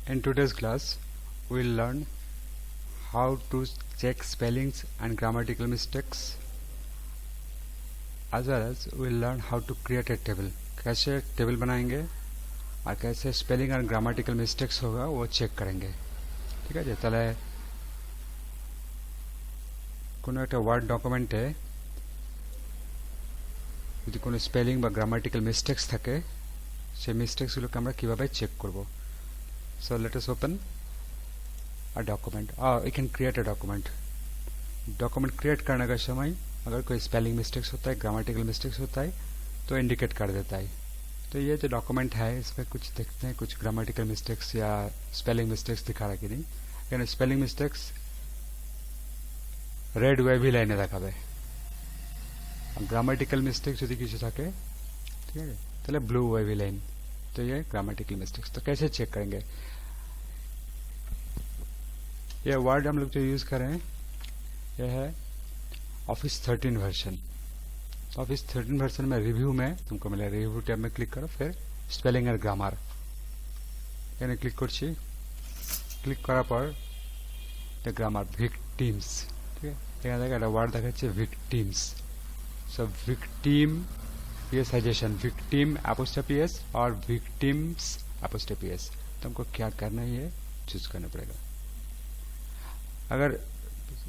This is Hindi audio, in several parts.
In today's class, we'll learn how to check spellings and grammatical mistakes, as well as we'll learn how to create a table. कैसे टेबल बनाएंगे और कैसे स्पेलिंग और ग्रामेटिकल मिस्टेक्स होगा वो चेक करेंगे। ঠিক আছে, তাহলে কোনো একটা ওয়ার্ড ডকুমেন্টে যদি কোনো স্পেলিং বা গ্রামেটিক্যাল মিস্টেক্স থাকে সেই মিস্টেক্সগুলোকে আমরা কিভাবে চেক করব। So let us open a document or we can create a document. Document create करने का समय अगर कोई स्पेलिंग मिस्टेक्स होता है, ग्रामेटिकल मिस्टेक्स होता है तो इंडिकेट कर देता है। तो ये जो डॉक्यूमेंट है इसमें कुछ देखते हैं, कुछ ग्रामेटिकल मिस्टेक्स या स्पेलिंग मिस्टेक्स दिखा रहा कि नहीं। यानी स्पेलिंग मिस्टेक्स रेड वेवी लाइने देखाबे, ग्रामेटिकल मिस्टेक्स यदि किसी থাকে ঠিক আছে তাহলে ब्लू वेवी लाइन। तो ये ग्रामेटिकल मिस्टेक्स तो कैसे चेक करेंगे। ये वर्ड हम लोग जो यूज कर रहे हैं ये है ऑफिस 13 वर्जन। ऑफिस 13 वर्जन में रिव्यू में तुमको मिले, रिव्यू टैब में क्लिक करो, फिर स्पेलिंग और ग्रामार यानी क्लिक करছি। क्लिक করার পর the grammar victims, ঠিক আছে এখানে দেখো একটা ওয়ার্ড দেখাচ্ছে victims। सो victim ये सजेशन विक्टिम एपोस्ट्रोफी एस और विक्टिम्स एपोस्ट्रोफी एस, तो हमको क्या करना है ये चूज करना पड़ेगा। अगर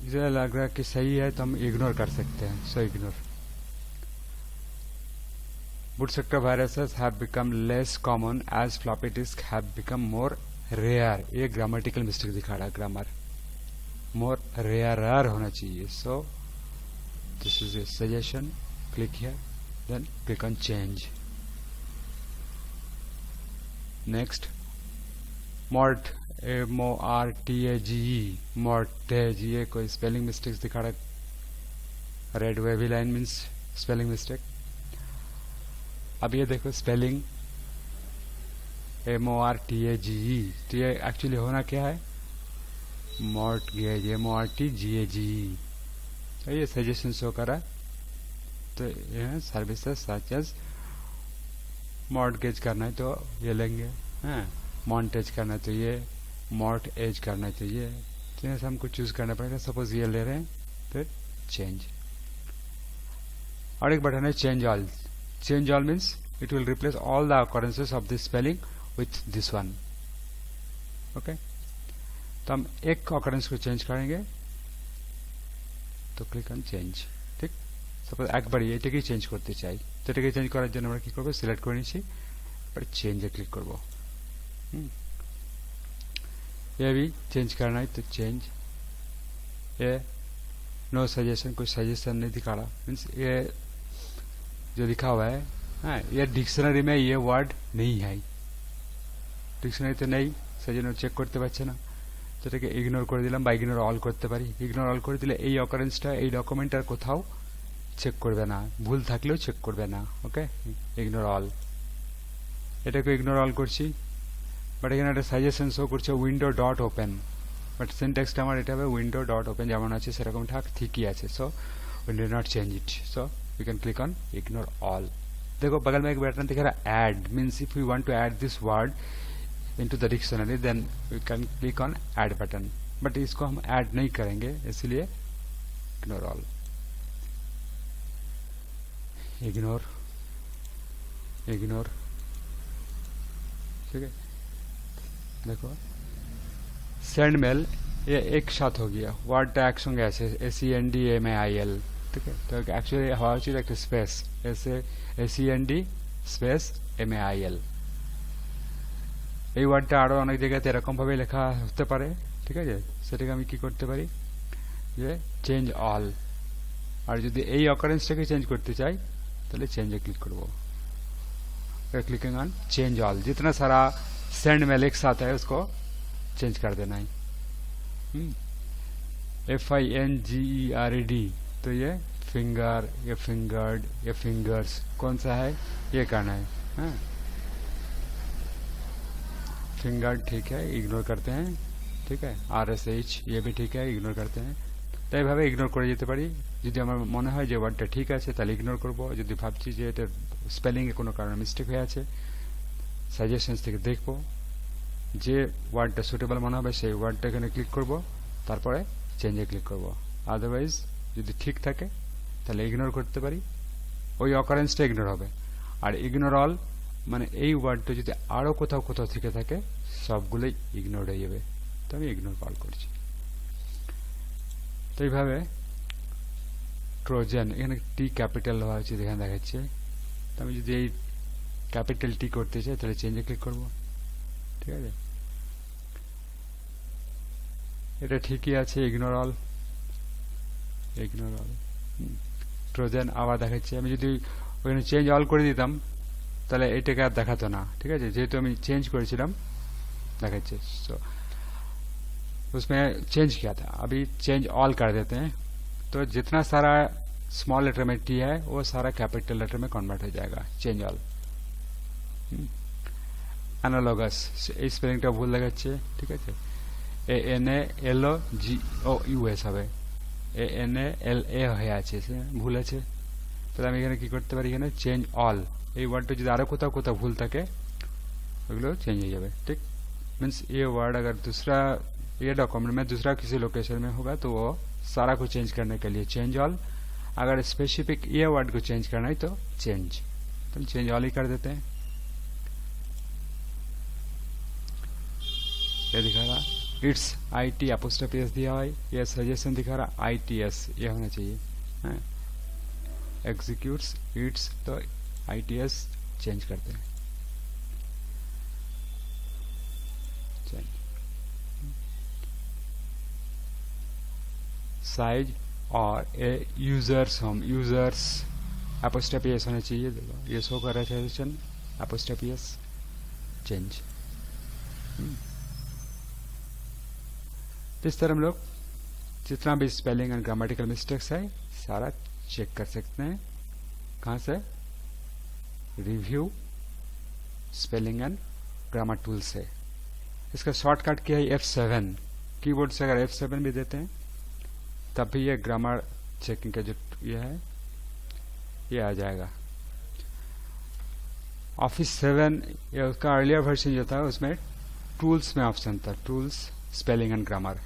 इसे लग रहा है कि सही है तो हम इग्नोर कर सकते हैं। So ignore. Bootstrap viruses have become less common as floppy disk have become more rare. ये ग्रामेटिकल मिस्टेक दिखा रहा है, ग्रामर मोर रेयर होना चाहिए। So this is a suggestion, click here, then click on change. Next, mort mortage mortage ये कोई स्पेलिंग मिस्टेक्स दिखा रहा है। Red wavy line means spelling mistake. अब ये देखो स्पेलिंग mortage, तो ये एक्चुअली होना क्या है mortgage mortgage। तो ये सजेशन शो कर रहा है। तो ये सर्विसेज सच एज मॉर्टगेज करना है तो ये लेंगे, मॉन्टेज करना है तो ये, मॉर्ट एज करना है तो ये, तो ये हमको चूज करना पड़ेगा। सपोज ये ले रहे हैं, फिर चेंज। और एक बटन है change all. Change all means it will replace all the occurrences of this spelling with this one. Okay, तो हम एक ऑकरेंस को चेंज करेंगे तो क्लिक ऑन चेंज। ठीक, सपोज একবারই এটাকেই চেঞ্জ করতে চাই, তো এটাকে চেঞ্জ করার জন্য আমরা কি করব, সিলেক্ট করে নিচ্ছি, এবার চেঞ্জে ক্লিক করব। ये भी चेंज करना है तो चेंज। ये नो सजेशन, कोई सजेशन नहीं दिखा रहा, मीन्स ये जो लिखा हुआ है ये डिक्शनरी में ये वर्ड नहीं है, डिक्शनारी तो नहीं, সেজন্য চেক করতে পারছে না। তো এটাকে ইগনোর করে দিলাম বা ইগনোর অল করতে পারি। ইগনোর অল করে দিলে এই অকারেন্সটা এই ডকুমেন্টের কোথাও চেক করবে না, ভুল থাকলেও চেক করবে না। ওকে, ইগনোর অল, এটাকে ইগনোর অল করছি। বাট এখানে একটা সাজেশন শো করছে উইন্ডো ডট ওপেন, বাট সিনট্যাক্সটা আমার এটা হবে উইন্ডো ডট ওপেন, যেমন আছে সেরকম ঠিকই আছে। So we do not change it, so we can click on ignore all. देखो बगल में एक बटन दिख रहा है add, means if you want to add this word into the dictionary then we can click on add button, but इसको हम ऐड नहीं करेंगे इसलिए इग्नोर ऑल। इग्नोर इग्नोर, ठीक है। देखो सेंड मेल ये एक साथ हो गया, वर्ड একসঙ্গে আছে SENDMAIL, ঠিক है। तो एक्चुअली হওয়া উচিত একটা স্পেস SEND স্পেস MAIL। এই ওয়ার্ডটা আরো অনেক জায়গাতে এরকম ভাবে লেখা হতে পারে, ঠিক আছে। সেটাকে আমি কি করতে পারি, যে চেঞ্জ অল। আর যদি এই অকারেন্সটাকে চেঞ্জ করতে চাই তাহলে चेंजे क्लिक करबो, क्लिकिंग ऑन चेंज ऑल। जितना सारा सेंड मेल एक साथ है उसको चेंज कर देना है। FINGERED, तो ये फिंगर, ये फिंगर्ड, ये फिंगर्स, कौन सा है ये करना है। फिंगर्ड ठीक है, इग्नोर करते हैं, ठीक है। RSH ये भी ठीक है, इग्नोर करते हैं। तो এইভাবে ইগনোর করে যেতে পারি। যদি আমার মনে হয় যে ওয়ার্ডটা ঠিক আছে তাহলে ইগনোর করব, যদি ভাবছি যে এটা স্পেলিং এ কোনো কারণে মিস্টেক হয়ে আছে সাজেশনস থেকে দেখব যে ওয়ার্ডটা সুটেবল মনে হবে সেই ওয়ার্ডটা এখানে ক্লিক করব, তারপরে চেঞ্জে ক্লিক করব। আদারওয়াইজ যদি ঠিক থাকে তাহলে ইগনোর করতে পারি, ওই অকারেন্সটা ইগনোর হবে। আর ইগনোর অল মানে এই ওয়ার্ডটা যদি আরও কোথাও কোথাও থেকে থাকে সবগুলোই ইগনোর হয়ে যাবে, তো আমি ইগনোর অল করছি। তো এইভাবে ট্রোজান, এখানে টি ক্যাপিটাল হওয়া উচিত, এখানে দেখাচ্ছে। তো আমি যদি এই ক্যাপিটাল টি করতে চাই তাহলে চেঞ্জে ক্লিক করব, ঠিক আছে। এটা ঠিকই আছে, ignore all, ignore all. Trojan আবার দেখাচ্ছে। আমি যদি ওখানে চেঞ্জ অল করে দিতাম তাহলে এটাকে আর দেখাতো না, ঠিক আছে, যেহেতু আমি চেঞ্জ করেছিলাম देखाচ্ছে। सो उसमें चेंज किया था, अभी चेंज ऑल कर देते हैं, तो जितना सारा स्मॉल लेटर में टी है वो सारा कैपिटल लेटर में कन्वर्ट हो जाएगा, चेंज ऑल। অ্যানালগাস, এই স্পেলিংটা ভুল দেখাচ্ছে, ঠিক আছে, ANALOGOUS হবে, ANALA হয়ে আছে, ভুল আছে। তাহলে আমি এখানে কি করতে পারি, এখানে চেঞ্জ অল, এই ওয়ার্ডটা যদি আরো কোথাও কোথাও ভুল থাকে ওগুলো চেঞ্জ হয়ে যাবে, ঠিক। मीन्स ये वर्ड अगर दूसरा ये डॉक्यूमेंट में दूसरा किसी लोकेशन में होगा तो वो सारा को चेंज करने के लिए चेंज ऑल, अगर स्पेसिफिक ये वर्ड को चेंज करना है तो चेंज, तो चेंज ऑल ही कर देते हैं। ये दिखा रहा इट्स IT एपोस्ट्रोफी एस दिया है, ये सजेशन दिखा रहा ITS, ये होना चाहिए, एग्जीक्यूट्स इट्स, तो ITS चेंज करते हैं। साइज और a users home, users apostrophe S होना चाहिए, देखो ये शो कर रहा है सजेशन एपोस्ट्रोफी एस, चेंज। तो इस तरह हम लोग जितना भी स्पेलिंग एंड ग्रामेटिकल मिस्टेक्स है सारा चेक कर सकते हैं। कहाँ से? Review spelling and grammar tool से। इसका शॉर्टकट क्या है, F7, कीबोर्ड से अगर F7 भी देते हैं तब भी ये ग्रामर चेकिंग का जो ये है ये आ जाएगा। ऑफिस 7 या उसका अर्लियर वर्जन जो था उसमें टूल्स में ऑप्शन था, टूल्स स्पेलिंग एंड ग्रामर।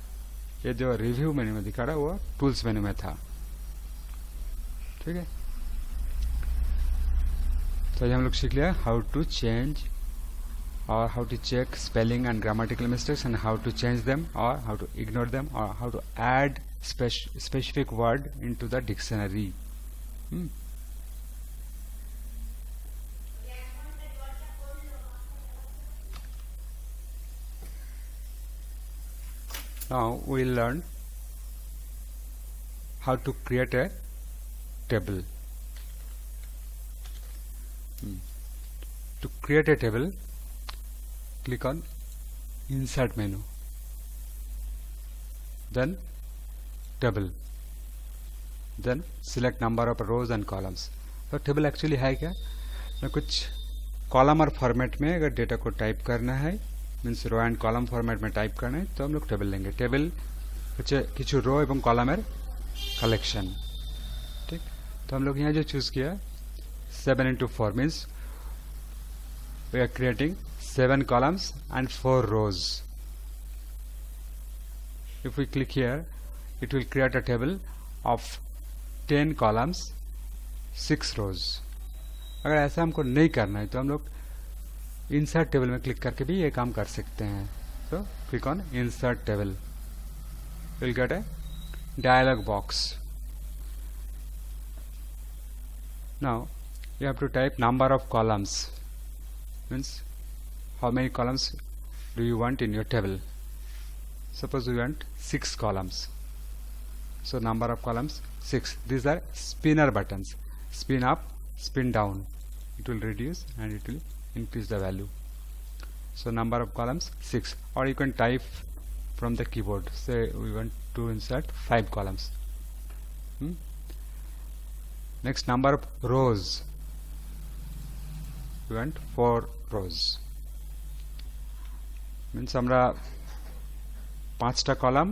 ये जो रिव्यू मेन्यू में दिखा रहा है वो टूल्स मेन्यू में था, ठीक है। तो ये हम लोग सीख लिया how to change or how to check spelling and grammatical mistakes and how to change them or how to ignore them or how to add specific word into the dictionary. Now we'll learn how to create a table. To create a table, click on insert menu, then table, then select number of rows and columns। तो टेबल एक्चुअली है क्या, ना कुछ कॉलम और फॉर्मेट में अगर डेटा को टाइप करना है, means row and column format में टाइप करना है तो हम लोग टेबल लेंगे। टेबल कुछ किछु रो एवं कॉलमेर कलेक्शन, ठीक। तो हम लोग यहाँ जो चूज किया 7x4 means we are creating 7 columns and 4 rows. If we click here, it will create a table of 10 columns, 6 rows. अगर ऐसा हमको नहीं करना है तो हम लोग इंसर्ट टेबल में क्लिक करके भी ये काम कर सकते हैं। तो click on insert table, will get a dialog box. Now you have to type number of columns, means how many columns do you want in your table. Suppose we want 6 columns, so number of columns 6. These are spinner buttons, spin up, spin down, it will reduce and it will increase the value. So number of columns 6, or you can type from the keyboard, say we want to insert 5 columns. Next, number of rows, we want 4 rows, means আমরা 5টা কলাম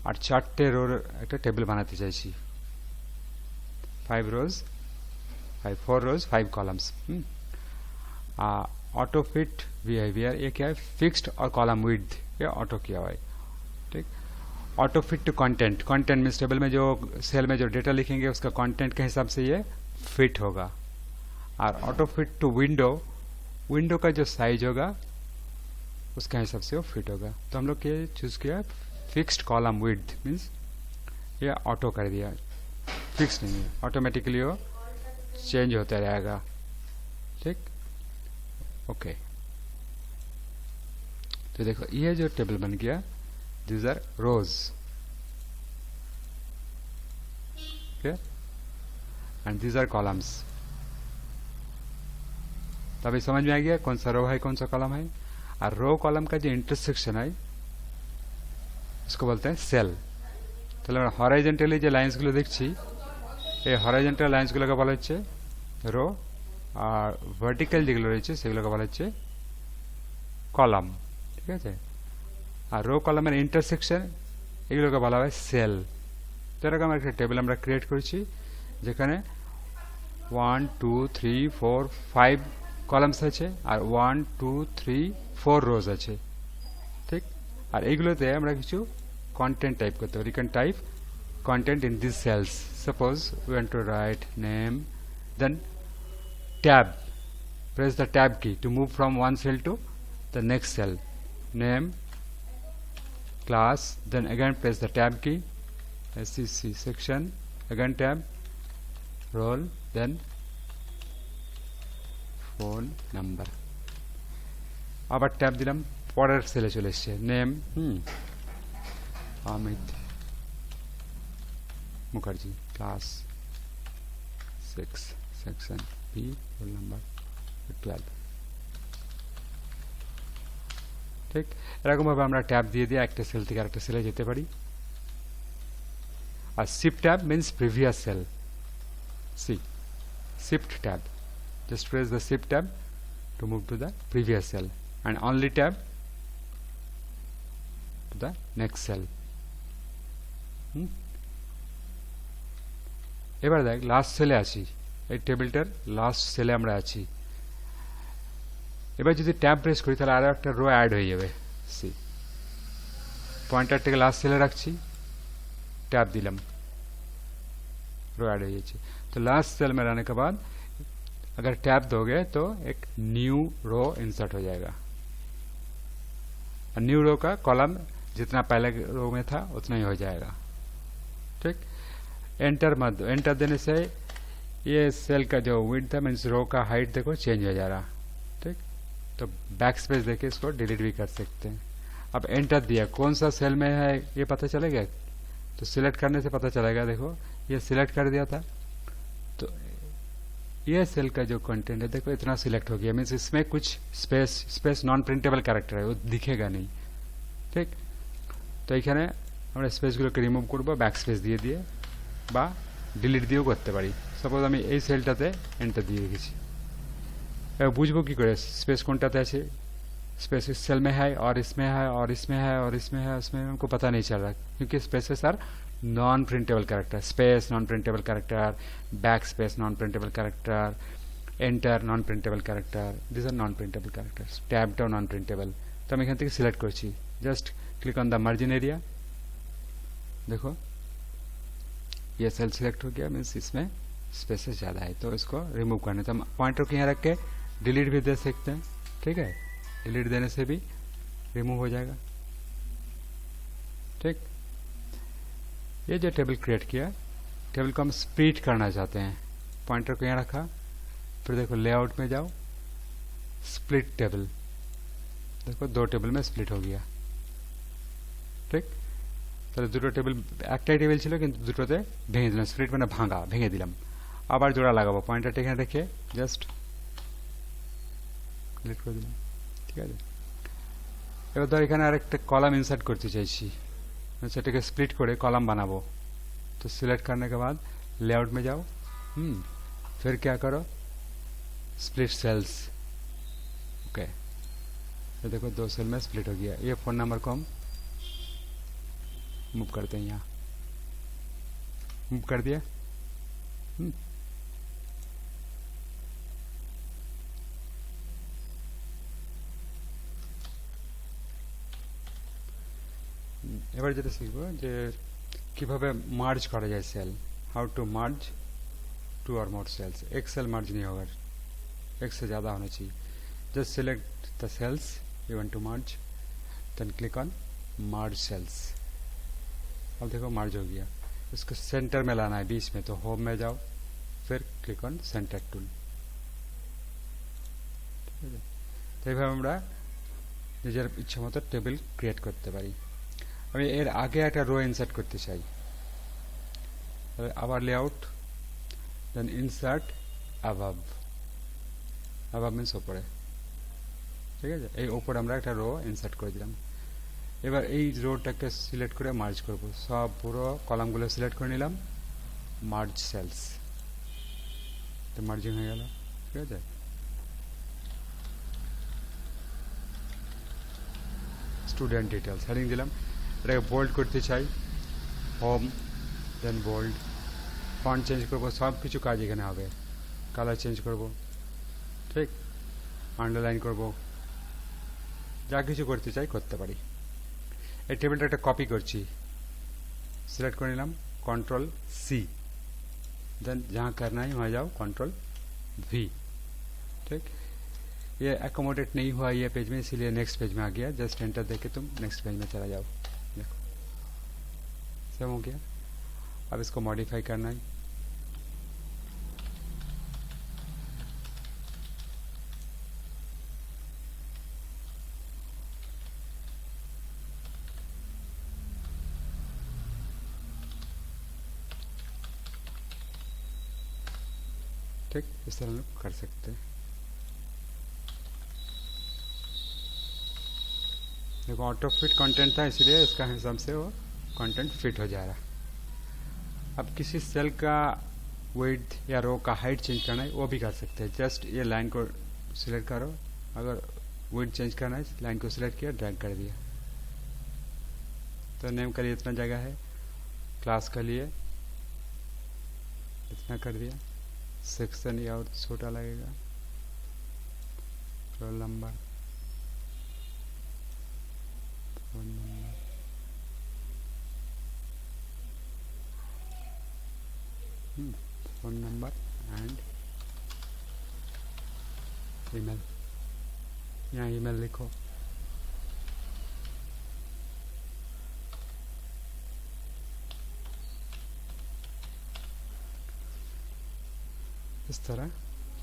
আর 4টে রোর একটা টেবিল বানাতে চাইছি। 4 rows 5 columns। Auto fit behaviour, ये क्या है, फिक्स्ड और कॉलम विड्थ ये ऑटो किया हुआ है, ठीक। Auto fit to content, content means table में जो सेल में जो डेटा लिखेंगे उसका कंटेंट के हिसाब से ये फिट होगा। और auto fit to window, window का जो साइज होगा उसका हिसाब से वो फिट होगा। तो हम लोग ये चूज किया फिक्स्ड कॉलम विड्थ, मीन्स ये ऑटो कर दिया, फिक्स नहीं है, ऑटोमेटिकली वो चेंज होता रहेगा, ठीक। ओके, तो देखो ये जो टेबल बन गया, these are rows, and these are columns. तो अभी समझ में आ गया कौन सा रो है कौन सा कॉलम है। और रो कॉलम का जो इंटरसेक्शन है उसको बोलते हैं सेल। তাহলে আমরা হরাইজন্টালি যে লাইন্সগুলো দেখছি এই হরাইজন্টাল লাইন্সগুলোকে বলা হচ্ছে রো, আর ভার্টিক্যাল যেগুলো রয়েছে সেগুলোকে বলা হচ্ছে কলাম, ঠিক আছে। আর রো কলামের ইন্টারসেকশন এগুলোকে বলা হয় সেল। তো এরকম একটা টেবিল আমরা ক্রিয়েট করেছি যেখানে 1 2 3 4 5 কলামস আছে আর 1 2 3 4 রোজ আছে, ঠিক। আর এইগুলোতে আমরা কিছু content type করতে পারি। you can type content in these cells. Suppose we want to write name, then tab, press the tab key to move from one cell to the next cell, name, class, then again press the tab key, SCC section, again tab, role, then phone number, আবার ট্যাব দিলাম, পরের সেলে চলে এসেছে name Amit Mukherjee, class 6, section B, roll number 12, ঠিক। এরকম ভাবে আমরা ট্যাব দিয়ে দিয়ে একটা সেল থেকে আরেকটা সেলে যেতে পারি। আর shift tab means previous cell, see shift tab, just press the shift tab to move to the previous cell and only tab to the next cell। এবার দেখ লাস্ট সেলে আছি, এই টেবিলটার লাস্ট সেলে আমরা আছি। এবার যদি ট্যাব প্রেস করি তাহলে আরো একটা রো অ্যাড হয়ে যাবে, সি পয়েন্টারটাকে লাস্ট সেলে রাখছি, टैब दिलम, रो ऐड हो जाए। तो लास्ट सेल में रहने के बाद अगर टैब दोगे तो एक न्यू रो इंसर्ट हो जाएगा। न्यू रो का कॉलम जितना पहले रो में था उतना ही हो जाएगा, ठीक। एंटर मत दो, एंटर देने से ये सेल का जो विड्थ था मीन्स रो का हाइट देखो चेंज हो जा रहा, ठीक। तो बैक स्पेस देके इसको डिलीट भी कर सकते हैं। अब एंटर दिया, कौन सा सेल में है ये पता चलेगा, तो सिलेक्ट करने से पता चलेगा। देखो ये सिलेक्ट कर दिया था तो ये सेल का जो कंटेंट है देखो इतना सिलेक्ट हो गया, मीन्स इसमें कुछ स्पेस नॉन प्रिंटेबल कैरेक्टर है वो दिखेगा नहीं, ठीक। तो এখানে আমরা স্পেসগুলোকে রিমুভ করব ব্যাক স্পেস দিয়ে দিয়ে বা ডিলিট দিয়েও করতে পারি। সাপোজ আমি এই সেলটাতে এন্টার দিয়ে রেখেছি, এবার বুঝবো কি করে স্পেস কোনটাতে আছে, स्पेस इस सेल में है और इसमें है और इसमें है और इसमें है, उसमें हमको पता नहीं चल रहा क्योंकि spaces are non printable character. Space non printable character, backspace non printable character, enter non printable character, this are non printable characters. टैबटाও नॉन प्रिंटेबल। तो আমি এখান থেকে সিলেক্ট করছি, just click on the margin area, देखो ये सेल सिलेक्ट हो गया, मीन्स इसमें स्पेसेस ज़्यादा है तो इसको रिमूव करने, तो हम पॉइंटर को यहाँ रख के डिलीट भी दे सकते हैं, ठीक है। डिलीट देने से भी रिमूव हो जाएगा, ठीक। ये जो टेबल क्रिएट किया, टेबल को हम स्प्लिट करना चाहते हैं, पॉइंटर को यहाँ रखा, फिर देखो लेआउट में जाओ, स्प्लिट टेबल, देखो दो टेबल में स्प्लिट हो गया, ठीक। তাহলে দুটো টেবিল একটাই টেবিল ছিল কিন্তু দুটোতে ভেঙে দিলাম, স্প্লিট মানে ভাঙা, ভেঙে দিলাম। আবার জোড়া লাগাবো, পয়েন্টারটা এখানে রেখে জাস্ট ক্লিক করে দিলাম, ঠিক আছে। এবার ধর এখানে আরেকটা कॉलम इंसर्ट करते চাইছি, সেটাকে स्प्लिट করে कॉलम बनाबो। तो सिलेक्ट करने के बाद लेआउट में जाओ, फिर क्या करो स्प्लिट सेल्स, ओके। तो देखो दो सेल में स्प्लिट हो गया। ये फोन नंबर को हम मूव करते हैं, यहाँ मूव कर दिया, এবার যেটা শিখবো যে কিভাবে মার্জ করা যায় cell, how to merge two or more sales. एक सेल मर्ज नहीं होगा, एक से ज़्यादा होना चाहिए। Just select the cells you want to merge, then click on merge cells. अब देखो मर्ज हो गया। इसको सेंटर में लाना है, बीच में, तो होम में जाओ, फिर क्लिक ऑन सेंटर टूल। तो এইভাবে আমরা নিজের ইচ্ছা মতো টেবিল ক্রিয়েট করতে পারি। আমি এর আগে একটা রো ইনসার্ট করতে চাই, আবার layout, then insert above. Above means ওপরে, ঠিক আছে? এই ওপরে আমরা একটা রো ইনসার্ট করে দিলাম। এবার এই রোটাকে সিলেক্ট করে মার্জ করব, সব পুরো কলামগুলো সিলেক্ট করে নিলাম, মার্জ সেলস, তো মার্জিং হয়ে গেল, ঠিক আছে? স্টুডেন্ট ডিটেলস হেডিং দিলাম, এটাকে বোল্ড করতে চাই, হোম, দেন বোল্ড। ফন্ট চেঞ্জ করব, সব কিছু কাজ এখানে হবে। কালার চেঞ্জ করব, ঠিক, আন্ডারলাইন করব, যা কিছু করতে চাই করতে পারি। এই টেবিলটা একটা কপি করছি, सिलेक्ट कर निलाम, कंट्रोल सी, देन जहाँ करना है वहाँ जाओ, कंट्रोल वी, ठीक। ये एकोमोडेट नहीं हुआ ये पेज में, इसीलिए नेक्स्ट पेज में आ गया। जस्ट एंटर देके तुम नेक्स्ट पेज में चला जाओ, देखो सेव हो गया। अब इसको मॉडिफाई करना है, ठीक, इस तरह हम लोग कर सकते हैं। देखो ऑटो फिट कंटेंट था, इसलिए इसका हिसाब से वो कंटेंट फिट हो जा रहा। अब किसी सेल का विड्थ या रो का हाइट चेंज करना है वो भी कर सकते हैं। जस्ट ये लाइन को सिलेक्ट करो, अगर विड्थ चेंज करना है लाइन को सिलेक्ट किया, ड्रैग कर दिया। तो नेम के लिए इतना जगह है, क्लास के लिए इतना कर दिया, सेक्शन या और छोटा लगेगा, roll number, phone number, phone number and email. यहाँ ईमेल लिखो, इस तरह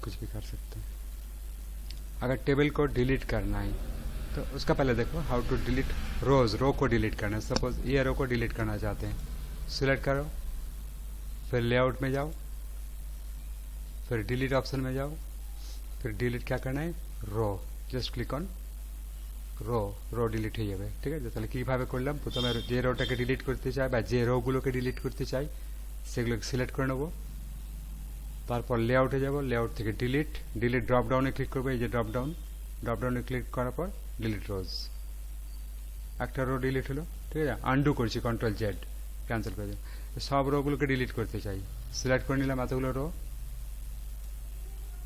कुछ भी कर सकते हैं। अगर टेबल को डिलीट करना है तो उसका पहले देखो, हाउ टू डिलीट रोज, रो को डिलीट करना है। सपोज ये रो को डिलीट करना चाहते हैं, सिलेक्ट करो, फिर लेआउट में जाओ, फिर डिलीट ऑप्शन में जाओ, फिर डिलीट क्या करना है, row, just click on row, row delete হয়ে যাবে, ঠিক আছে? তাহলে কিভাবে করলাম, প্রথমে যে রোটাকে ডিলিট করতে চাই বা যে রোগুলোকে ডিলিট করতে চাই সেগুলোকে সিলেক্ট করে নেব, তারপর লেআউটে যাব, লেআউট থেকে ডিলিট, ডিলিট ড্রপ ডাউনে ক্লিক করবে, এই যে ড্রপ ডাউনে ক্লিক করার পর ডিলিট রোজ, একটা রো ডিলিট হলো, ঠিক আছে? আনডু করছি, কন্ট্রোল জেড, ক্যান্সেল করে দিই। সব রোগুলোকে ডিলিট করতে চাই, সিলেক্ট করে নিলাম এতগুলো রো,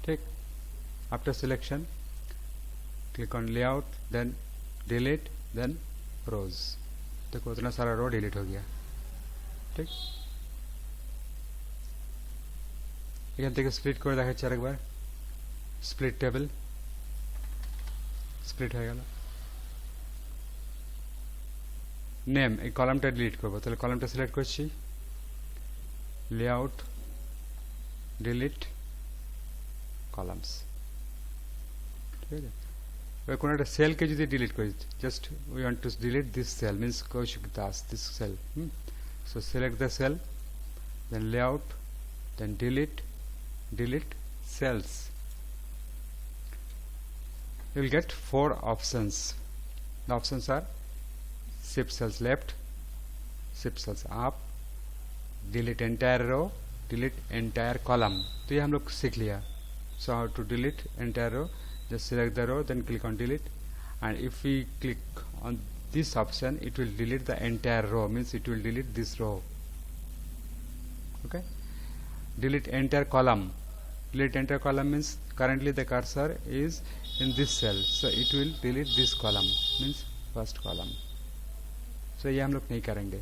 ठीक। After selection click on layout, then delete, then rows. देखो उतना सारा रो डिलीट हो गया, ठीक। এখান থেকে স্প্লিট করে দেখাচ্ছি আরেকবার, স্প্লিট টেবিল, স্প্লিট হয়ে গেল। নেম, এই কলামটা ডিলিট করবো, তাহলে কলামটা সিলেক্ট করছি, লেআউট, ডিলিট কলামস, ঠিক আছে? এবার কোনো একটা সেলকে যদি ডিলিট করি, just we want to delete this cell, means Koushik Das, this cell, so select the cell, then layout, then delete, delete cells. You will get 4 options. The options are shift cells left, shift cells up, delete entire row, delete entire column. तो ये हम लोग सीख लिया। So how to delete entire row, just select the row, then click on delete, and if we click on this option it will delete the entire row, means it will delete this row, okay? Delete entire column. Delete entire column means currently the cursor is in this cell, so it will delete this column, means first column. तो ये हम लोग नहीं करेंगे।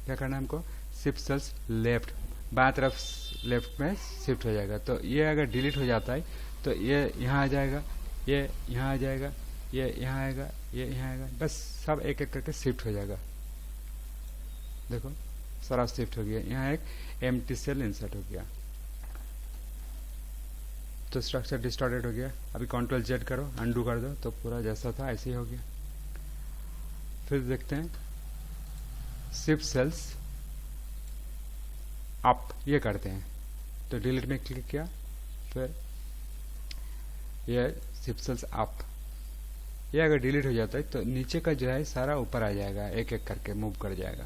क्या करना है हमको, शिफ्ट सेल्स लेफ्ट, बाएं तरफ लेफ्ट में शिफ्ट हो जाएगा। तो ये अगर डिलीट हो जाता है तो ये यहाँ आ जाएगा, ये यहाँ आ जाएगा, ये यहाँ आएगा, ये यहाँ आएगा, बस सब एक एक करके शिफ्ट हो जाएगा। देखो सारा शिफ्ट हो गया, यहाँ एक एम्प्टी सेल इंसर्ट हो गया, तो स्ट्रक्चर डिस्टॉर्टेड हो गया। अभी कंट्रोल जेड करो, अंडू कर दो, तो पूरा जैसा था ऐसे ही हो गया। फिर देखते हैं शिफ्ट सेल्स अप, ये करते हैं, तो डिलीट में क्लिक किया, फिर ये शिफ्ट सेल्स अप, ये अगर डिलीट हो जाता है तो नीचे का जो है सारा ऊपर आ जाएगा, एक एक करके मूव कर जाएगा।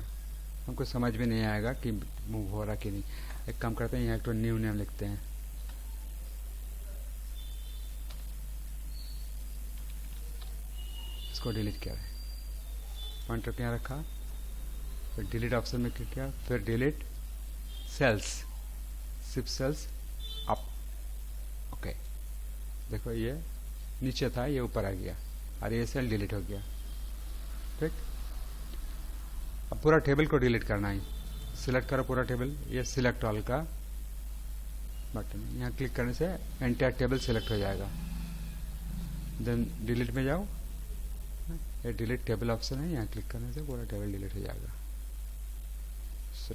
हमको समझ में नहीं आएगा कि मूव हो रहा कि नहीं। एक काम करते हैं, यहाँ एक तो न्यू नेम लिखते हैं, इसको डिलीट किया है, पॉइंटर यहाँ रखा, फिर डिलीट ऑप्शन में क्लिक किया, फिर delete cells, shift cells up. Okay, देखो ये नीचे था, ये ऊपर आ गया और ये सेल डिलीट हो गया। ठीक, अब पूरा टेबल को डिलीट करना है, सिलेक्ट करो पूरा टेबल, ये सिलेक्ट ऑल का बटन, यहाँ क्लिक करने से एंटायर टेबल सिलेक्ट हो जाएगा। देन डिलीट में जाओ, ये डिलीट टेबल ऑप्शन है, यहाँ क्लिक करने से पूरा टेबल डिलीट हो जाएगा।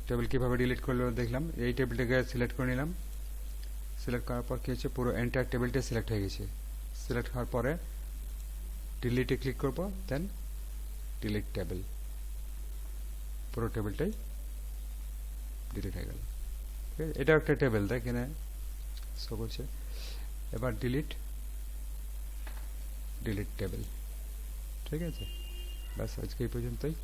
টেবিল কিভাবে ডিলিট করলো দেখলাম, এই টেবিলটাকে সিলেক্ট করে নিলাম, সিলেক্ট করার পর কি হচ্ছে, পুরো এন্টায়ার টেবিলটা সিলেক্ট হয়ে গেছে। সিলেক্ট হওয়ার পরে ডিলিটে ক্লিক করব, দেন ডিলিট টেবিল, পুরো টেবিলটাই ডিলিট হয়ে গেল। ঠিক আছে, এটা একটা টেবিল দেখ এখানে শো করছে। এবার ডিলিট ডিলিট টেবিল। ঠিক আছে, বাস আজকে এই পর্যন্তই।